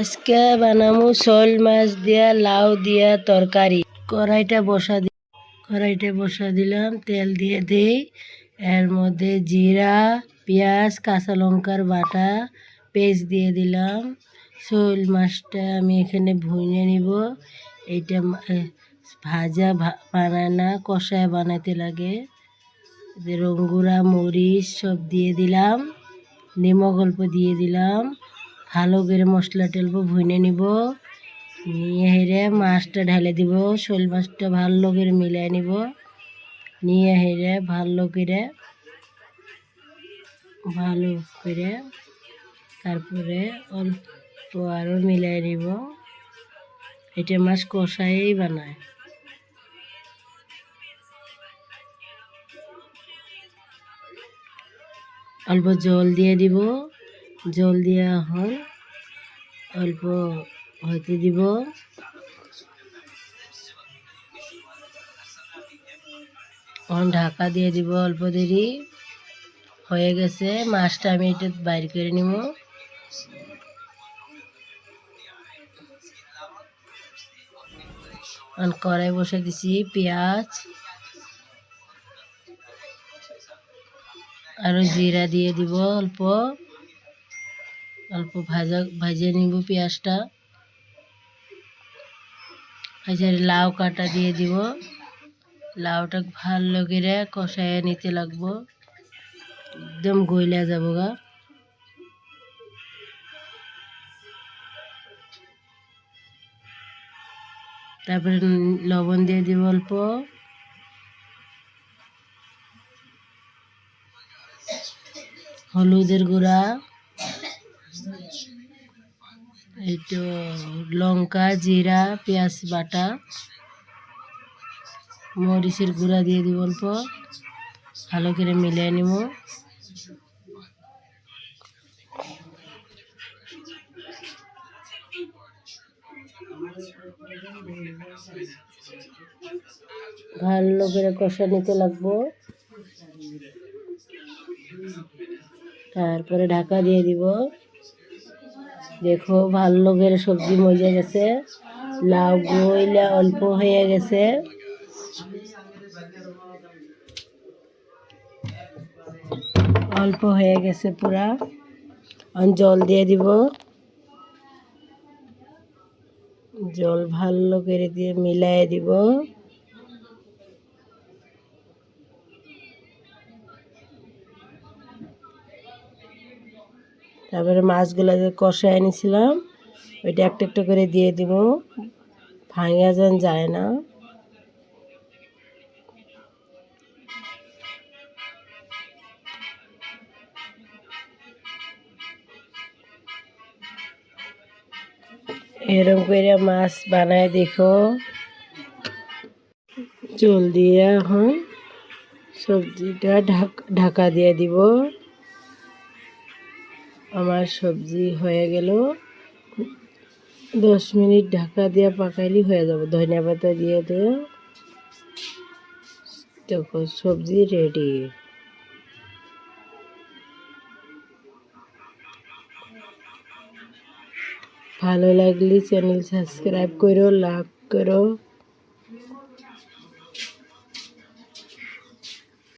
আজকে বানামু শোল মাছ দিয়া লাউ দিয়া তরকারি। কড়াইটা বসা দিলাম, তেল দিয়ে দেই। এর মধ্যে জিরা, পেঁয়াজ, কাঁচা লঙ্কার বাটা পেস্ট দিয়ে দিলাম। শোল মাছটা আমি এখানে ভুনে নিব। এইটা ভাজা বানায় না, কষায় বানাইতে লাগে। রঙ্গুরা মরিচ সব দিয়ে দিলাম, নিমক অল্প দিয়ে দিলাম। ভালো করে মশলা টেলবো ভুনে নিব। নিয়ে হেরে মাছটা ঢেলে দিব। শোল মাছটা ভালো করে মিলাই নিব। নিয়ে হেরে ভালো করে তারপরে অল্প আরও মিলাই নিব। এটা মাছ কষাই বানায়। অল্প জল দিয়ে দিব। জল দিয়ে এখন অল্প হতে দিব। এখন ঢাকা দিয়ে দিব। অল্প দেরি হয়ে গেছে, মাছটা আমি এটা বাইর করে নিব। কড়াই বসে দিছি, পেঁয়াজ আর জিরা দিয়ে দিব। অল্প অল্প ভাজে নিব পেঁয়াজটা। লাউ কাটা দিয়ে দিব। লাউটা ভালো করে কষায় নিতে লাগবো, একদম গইলা যাব গা। তারপরে লবণ দিয়ে দিব অল্প, হলুদের গুঁড়া, একটু লঙ্কা, জিরা, পেঁয়াজ বাটা, মরিচের গুঁড়া দিয়ে দিব অল্প। ভালো করে মিলিয়ে নিব। ভালো করে কষা নিতে লাগবো। তারপরে ঢাকা দিয়ে দিব। দেখো ভালো করে সবজি মজে গেছে, লাউ গইলা অল্প হয়ে গেছে। অল্প হয়ে গেছে পুরা। জল দিয়ে দিব। জল ভালো করে দিয়ে মিলাই দিব। তারপরে মাছগুলো যে কষায় এনেছিলাম ওইটা একটা একটা করে দিয়ে দিব, ভাঙা যেন যায় না। এরকম করে মাছ বানায় দেখো। জল দিয়ে এখন সবজিটা ঢাকা দিয়ে দিব। আমার সবজি হয়ে গেল। 10 মিনিট ঢাকা দিয়ে পাকাইলে হয়ে যাবে। ধনিয়া পাতা দিয়ে দিও। দেখো সবজি রেডি। ভালো লাগলে চ্যানেল সাবস্ক্রাইব করো, লাইক করো।